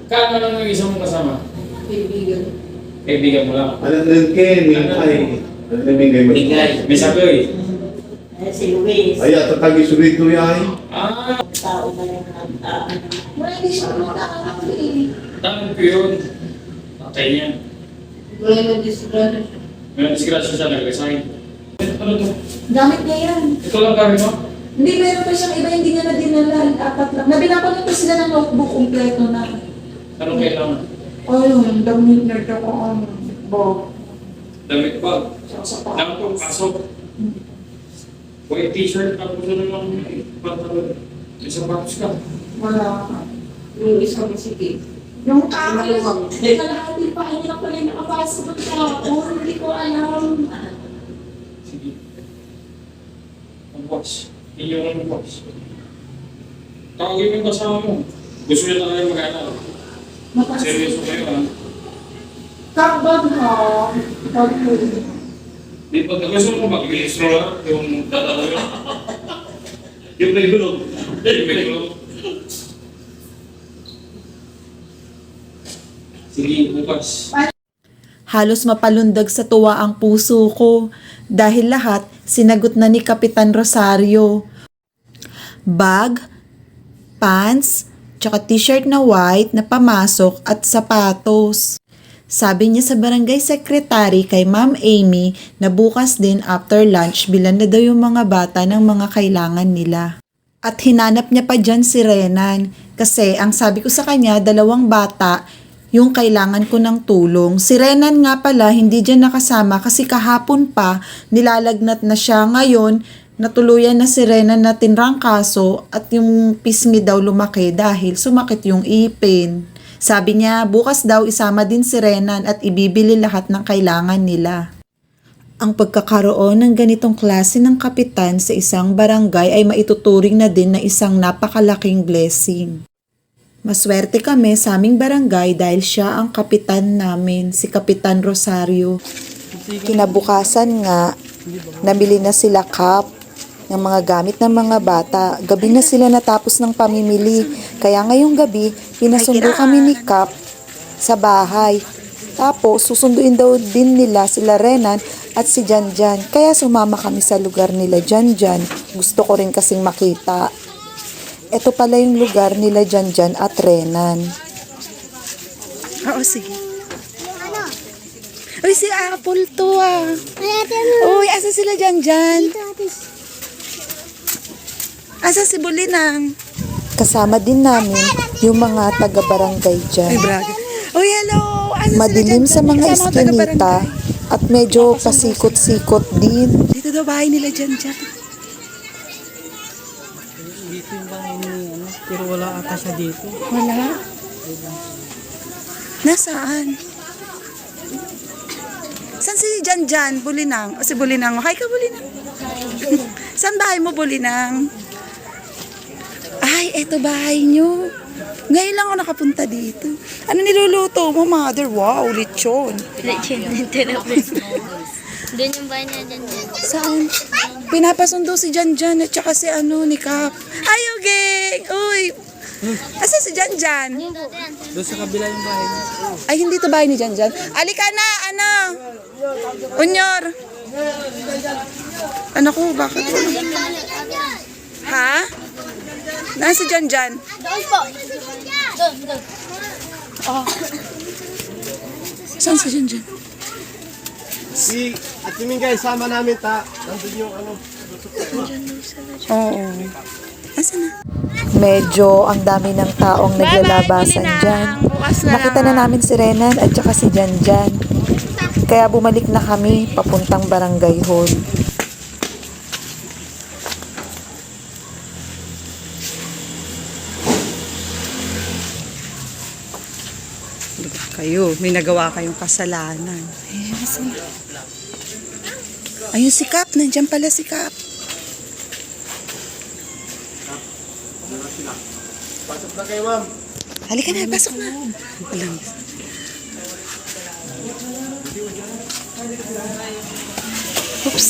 Kano lang yung isang mong kasama? Kaibigan. Kaibigan mo lang. Ano rin kayo, Mingay. Ano rin Mingay? Bigay. May sabi Si Luis. Ay, tatagi sulit ko yan. Ah, Tao ba yung wala, hindi siya kumakakas eh. tanong ko yun. Tatay niya. Wala yung disgrado siya. May disgrasya siya, nag-resign. Ano to? Gamit niya yan. Ito lang gamit mo? Hindi, meron pa siyang iba, hindi niya na dinala. Apat lang. Nabinapan pa sila ng notebook kompleto na. Anong kailangan? Ayun, damit na ito ko ang bag. Damit pa. Sa Lang to, pasok. White t-shirt, tapos ano lang pantalon. May sapatos ka. Wala. Yung isang sige. Yung maluwag. Kalahati pa, hindi na pala yung nakapasok ng tao. Hindi ko alam. Sige. Ang box. Iyon ang box. Tawagin mo yung kasama mo. Gusto niya talaga mag-alala. Seryoso kayo ha. Kakbag ha. Di ba, gusto mo mag-ministro lang yung tatalo yun? Yung may gulog. Yung may gulog. Sige, bukas. Halos mapalundag sa tuwa ang puso ko dahil lahat sinagot na ni Kapitan Rosario. Bag, pants, tsaka t-shirt na white na pamasok at sapatos. Sabi niya sa barangay secretary kay Ma'am Amy na bukas din after lunch bilan na daw yung mga bata ng mga kailangan nila. At hinanap niya pa dyan si Renan kasi ang sabi ko sa kanya 2 bata yung kailangan ko ng tulong. Si Renan nga pala hindi dyan nakasama kasi kahapon pa nilalagnat na siya. Ngayon natuluyan na si Renan na tinrangkaso at yung pisngi daw lumaki dahil sumakit yung ipin. Sabi niya, bukas daw isama din si Renan at ibibili lahat ng kailangan nila. Ang pagkakaroon ng ganitong klase ng kapitan sa isang barangay ay maituturing na din na isang napakalaking blessing. Maswerte kami sa aming barangay dahil siya ang kapitan namin, si Kapitan Rosario. Kinabukasan nga, nabili na sila cup ng mga gamit ng mga bata. Gabi na sila natapos ng pamimili. Kaya ngayong gabi, pinasundo kami ni Kap sa bahay. Tapos, susunduin daw din nila sila Renan at si Janjan. Kaya sumama kami sa lugar nila Janjan. Gusto ko rin kasing makita. Ito pala yung lugar nila Janjan at Renan. Oo, sige. Uy, si Apple to ah. Uy, asa sila Janjan? Asa si Bulinang? Kasama din namin yung mga taga-barangay dyan. Ay, braga. Uy, hello! Asa madilim sa mga eskinita at medyo pasikot-sikot din. Dito daw bahay nila dyan. Dito yung bahay ni pero wala ata siya dito. Wala? Nasaan? Saan si Janjan? Bulinang? O si Bulinang? Hi ka, Bulinang. Saan bahay mo, Bulinang? Ay, eto bahay nyo. Ngayon lang ako nakapunta dito. Ano niluluto mo, mother? Wow, lechon. Lechon dito na doon yung bahay na dyan. Saan? Pinapasundo si Janjan at saka si ni Kap. Ay, Ugeng! Uy! Asa si Janjan? Doon sa kabila yung bahay niya. Ay, hindi to bahay ni Janjan. Alika na, Unyor! Ano ko, bakit? Ha? Nasaan si Janjan? Doon po. Doon. Oh. Saan si Janjan? Si Ate Mingay, sama namin ta. Nandun yung Oo. Asan na? Medyo ang dami ng taong naglalabasan dyan. Nakita na namin si Renan at saka si Janjan. Kaya bumalik na kami papuntang barangay hall. Kayo, may nagawa kayong kasalanan. Ayun si Kap, nandiyan pala si Kap. pasok na kayo, ma'am. Halika na, pasok na. Alam. Oops.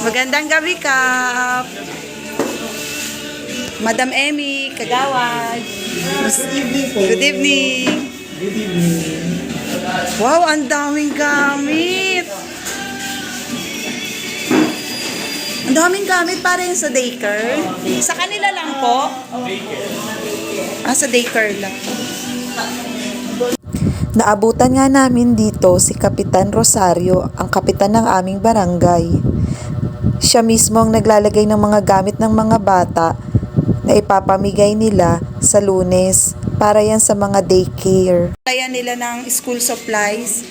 Magandang gabi, Kap. Madam Emmy, kagawad. Good evening. Wow, ang daming gamit. Ang daming gamit para yun sa daycare. Sa kanila lang po? Sa daycare lang. Naabutan nga namin dito si Kapitan Rosario, ang kapitan ng aming barangay. Siya mismo ang naglalagay ng mga gamit ng mga bata na ipapamigay nila sa Lunes para yan sa mga daycare. Kaya nila ng school supplies.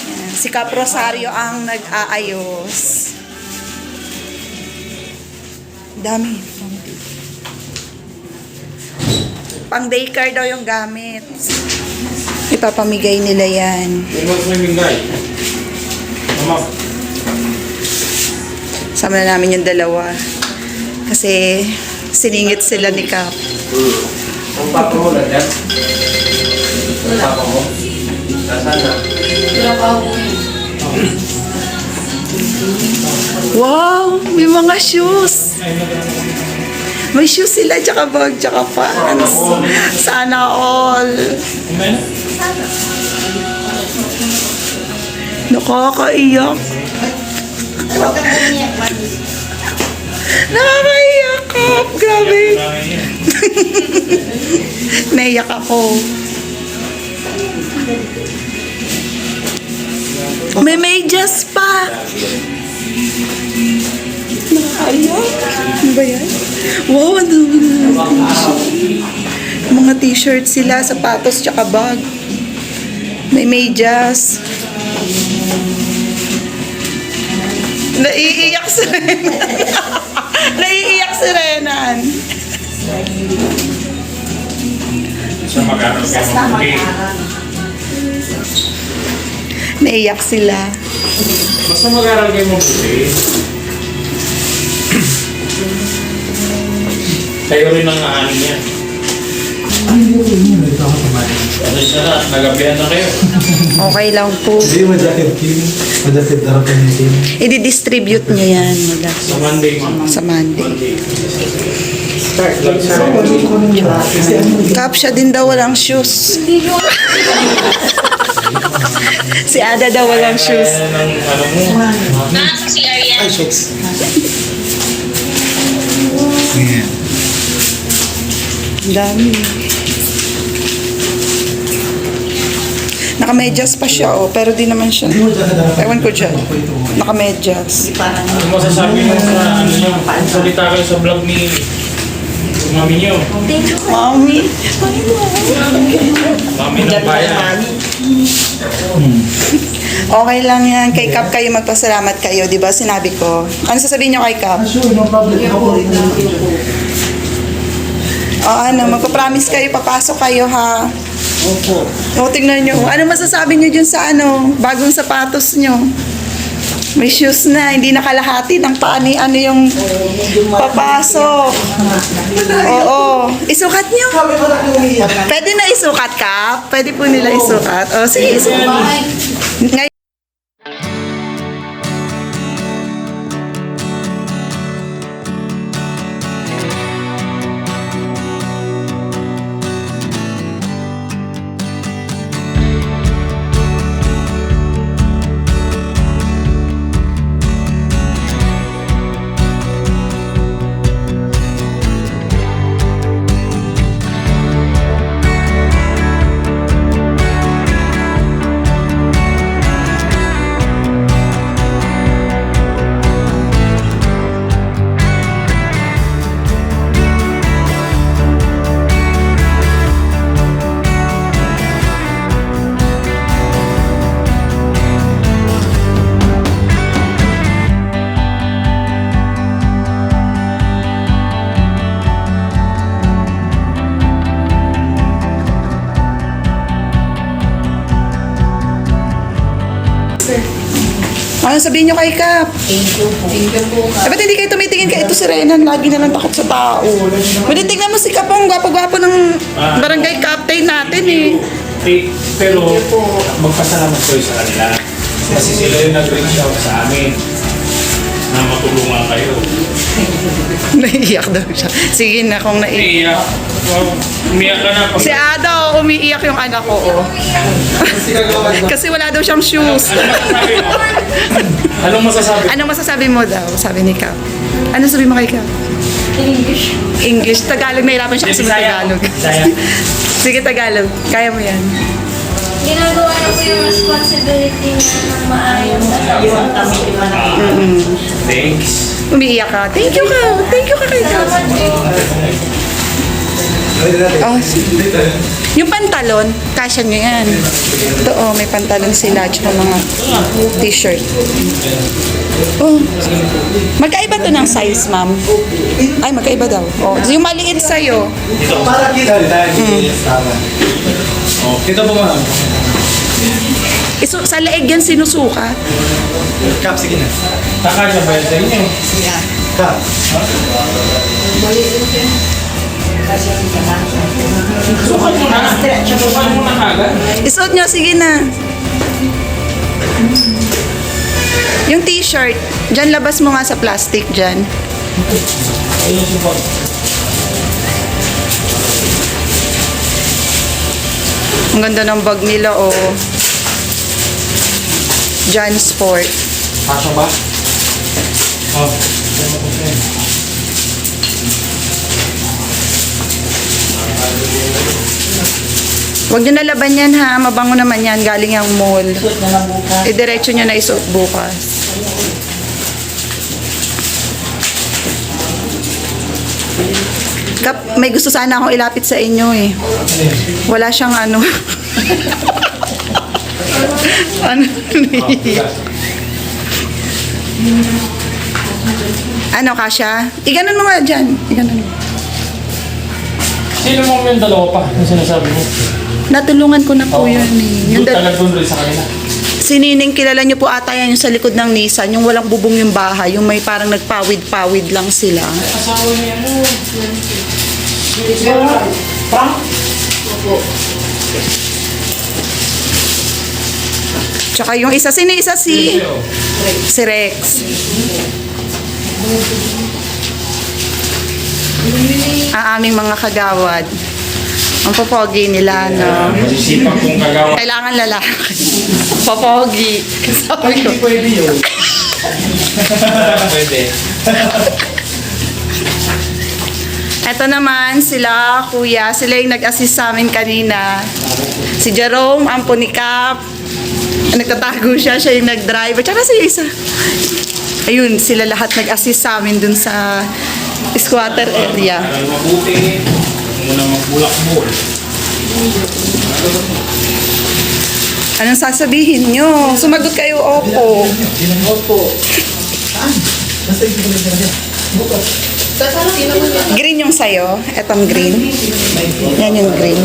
Ayan, si Kap Rosario ang nag-aayos. Dami. Pang daycare daw yung gamit. Ipapamigay nila yan. Yung mga swimming guy. Mama. Sama na namin yung dalawa. Kasi siningit sila ni Kap. Ang papa mo na dyan? Ang papa mo? Nasaan na? Wow! May mga shoes! May shoes sila, tsaka bag, tsaka pants. Sana all. Kumain na? Nakakaiyak. Nakakaiyak, Kap. Grabe. Naiyak ako. May medyas pa. Nakakaiyak. Ano ba yan? Wow, ang dami na. Mga t-shirt sila, sapatos, tsaka bag. May medyas. Naiiyak si Renan. Naiiyak si Renan. Sa mag-aaral kayo mabuti. Naiiyak sila. Basta mag-aaral kayo mabuti. Kayo rin ang aanin yan. Ano siya na, nagabihan na kayo. Okay lang po. Hindi, majakit team. Majakit harapan yung team. I-distribute nyo yan mula Sa Monday, ma'am. sa Monday. Monday. Kap, siya din daw walang shoes. Si Ada daw walang shoes. Kaya ng ano mo. Si Arian. Ay, shocks. Ayan. Ang dami. Nakamedyas pa siya, oh, pero di naman siya. Ewan ko dyan. Nakamedyas. Ano masasabi mo sa ano nyo? Salita kayo sa vlog ni mami nyo. Mami. Mami ng bayan. Okay lang yan. Kay Kap kayo magpasalamat kayo, di ba? Sinabi ko. Ano sasabihin nyo kay Kap? Sure, no problem. O ano, magpapromise kayo, papasok kayo ha. Opo. O tingnan nyo. Ano masasabi nyo dyan sa ano, bagong sapatos nyo? May shoes na, hindi nakalahati ng paani ano yung papasok. Oo. Isukat nyo. Pwede na isukat ka? Pwede po nila isukat. O sige, isukat. Ngayon, ano sabihin nyo kay Kap? Thank you po. Eh, ba't hindi kayo tumitingin kay ito si Renan? Lagi na lang takot sa tao. Pwede tingnan mo si Kap, ang gwapo-gwapo ng barangay captain natin eh. Pero magpasalamat kayo sa kanila. Kasi sila yung nag-reach out sa amin na matulungan kayo. Naiiyak daw siya. Sige na kung naiiyak. Iiyak. Wow. Umiyak ka na. Pag Si Ada, oh, umiiyak yung anak ko. Oh. Kasi wala daw siyang shoes. Anong masasabi? Anong masasabi mo daw? Sabi ni Cap. Ano sabi mo kay Cap? English. English. Tagalog. Nahirapan siya kasi Tagalog. Sige, Tagalog. Kaya mo yan. Ginagawa na po yung responsibility niya ng maayos. Thanks. Umiiyak ka. Thank you ka. Thank you ka kay Cap. Oh, yung pantalon, kasya niyo yan. Ito, oh, may pantalon sila at mga t-shirt. Oh, magkaiba to ng size, ma'am. Ay, magkaiba daw. Oh, yung maliit sa'yo. Para kita Oh, kita po ma'am. Sa leeg yan sinusukat. Kap, sige na. Kakasya ba yan sa inyo? Kap. Sukat mo na. Sukat mo na kagad. Isuot nyo, sige na. Yung t-shirt, dyan labas mo nga sa plastic dyan. Ayun si Bob. Ang ganda ng bag nila, oh. Jan Sport. Kasya ba? Oh. Huwag nyo nalaban yan, ha. Mabango naman yan. Galing yung mall. Diretso nyo na isuot bukas. Kap, may gusto sana akong ilapit sa inyo, eh. Wala siyang ano. Ano? Ano, Kasha? Iganon mo nga dyan. Iganon mo. Sino mo yung dalawa pa? Yung sinasabi mo? Natulungan ko na po yun, eh. Yung Doon talag doon rin sa kanila. Sinining, kilala niyo po ata yan yung sa likod ng Nissan, yung walang bubong yung bahay, yung may parang nagpawid-pawid lang sila. Asawa niya mo. Tsaka yung isa, sino isa si Rex. Ang aming mga kagawad. Ang popogi nila, no? Masisipag kong kagawa. Kailangan lalaki. Popogi. Sabi ko. Pwede yun. Pwede. Ito naman sila, kuya. Sila yung nag-assist sa amin kanina. Si Jerome, ampo ni Cap. Nagtatago siya, siya yung nag-drive. At saka si isa. Ayun, sila lahat nag-assist sa amin dun sa squatter area. Aral mabuti. Muna magbulak-bul. Anong sasabihin nyo? Sumagot kayo, opo. Opo. Saan? Nasa ito ko lang Green yung sayo. Etong green. Yan yung green.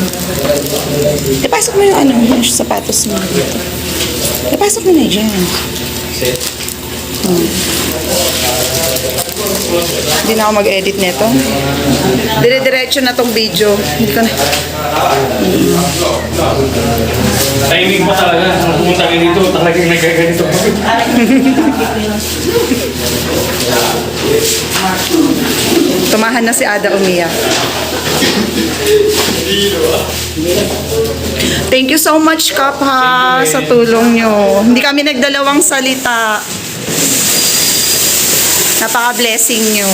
Ipasok mo yung ano, yung sapatos mo dito. Ipasok mo na dyan. Hindi na ako mag-edit nito. Dire-diretso na tong video. Hindi ko na. Timing pa talaga. Nung pumunta ka dito, talagang nagkaganito pa. Tumahan na si Ada umiyak. Thank you so much, Kap, ha, sa tulong nyo. Hindi kami nagdalawang salita. Napaka-blessing nyo.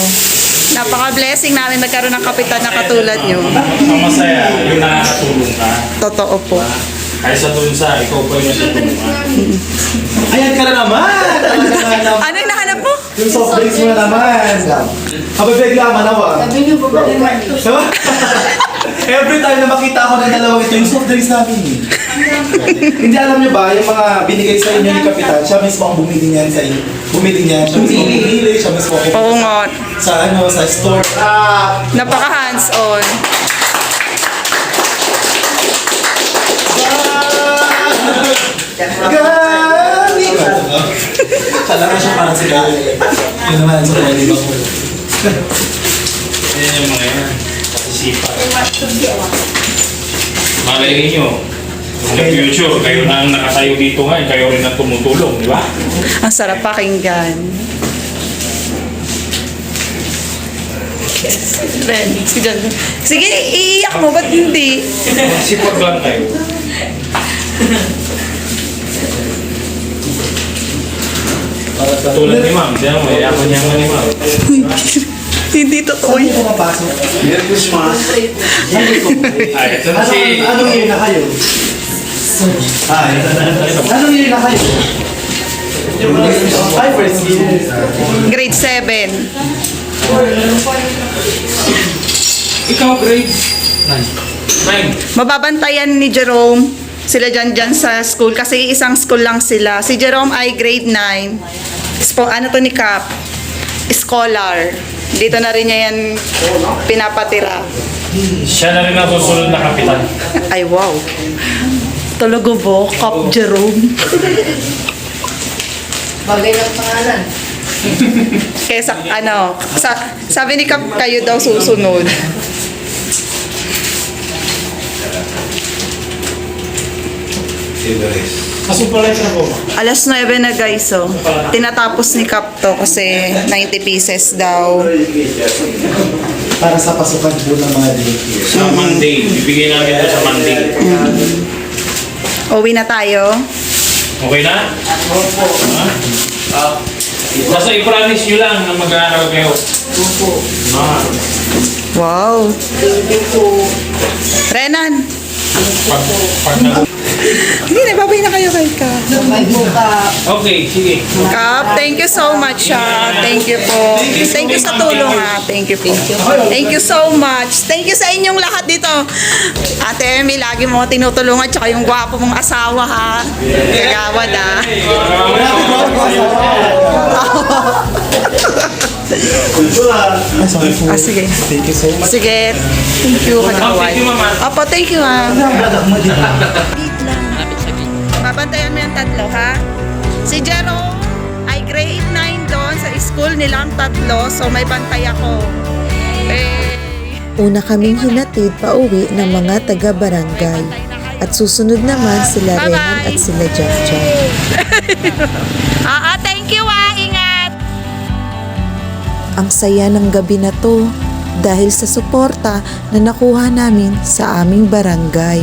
Napaka-blessing namin nagkaroon ng kapitan na katulad nyo. Ang masaya, yung nakakatulong ka. Totoo po. Kaysa dun sa, ikaw pa yung natutulungan. Ayan ka na naman! Talaga naman. Ano yung nahanap mo? Yung soft drinks mo na naman. Habibigla ka manawa. Sabi niyo, babae na. Every time na makita ako ng dalawang ito, yung soft drinks namin. Hindi alam niyo ba, yung mga binigay sa inyo ni Kapitan, siya mismo ang bumili niyan sa inyo. Bumili niyan, siya mismo ang bumili, siya mismo ang Oo nga. sa store. Napaka-hands-on. Galing! Talaga siya parang si Galing. Yun naman sa mga ibang mo. Yan yung mga yan. Kasisipan. Malay ninyo. In the future, kayo na ang nakatayo dito ngayon, kayo rin ang tumutulong, di ba? Ang sarap pakinggan. Ready. Sige, iiyak mo. Ba't hindi? Sipag lang kayo. Tulad ni ma'am, diyan mo, yaman-yaman ni ma'am. Hindi totoo Saan yun. po kapasok? Merry Christmas. Ay, ito na si... Anong year na kayo? Ay, anong year na kayo? Ay, first year. Grade 7. Ikaw, grade 9. Mababantayan ni Jerome sila dyan sa school kasi isang school lang sila. Si Jerome ay grade 9. Ano to ni Cap? Scholar. Dito na rin niya yan pinapatira. Siya na rin ang susunod na kapitan. Ay, wow. Talaga ba? Cap Jerome. Bagay ng pangalan. Kaya sabi ni Cap, kayo daw susunod. Kasumpalit na po, ma'am. Alas 9 na guys, oh. Tinatapos ni Cap to kasi 90 pieces daw. Para sa pasukan po ng mga daycare. Sa Monday. Bibigay namin ito sa Monday. Uwi na tayo. Okay na? Opo. Basta i-promise nyo lang na mag-aaral kayo. Opo. Wow. Renan. Pag nag- Hindi, nagbabay na kayo kay Cap. Okay, sige. Cap, thank you so much, Thank you po. Thank you sa tulong, Thank you po. Thank you so much. Thank you sa inyong lahat dito. Ate Emmy, lagi mo tinutulungan, tsaka yung gwapo mong asawa, ha. Kagawad, sige. Thank you so much. Sige. Thank you, kagawad. Thank you, Mama. Opo, thank you, Babantayan mo yung tatlo, ha? Si Jerome ay grade 9 doon sa school nilang tatlo, so may bantay ako. Una kaming hinatid pauwi ng mga taga-barangay. At susunod naman sila Renan at sila Jack. Thank you, ingat! Ang saya ng gabi na to dahil sa suporta na nakuha namin sa aming barangay.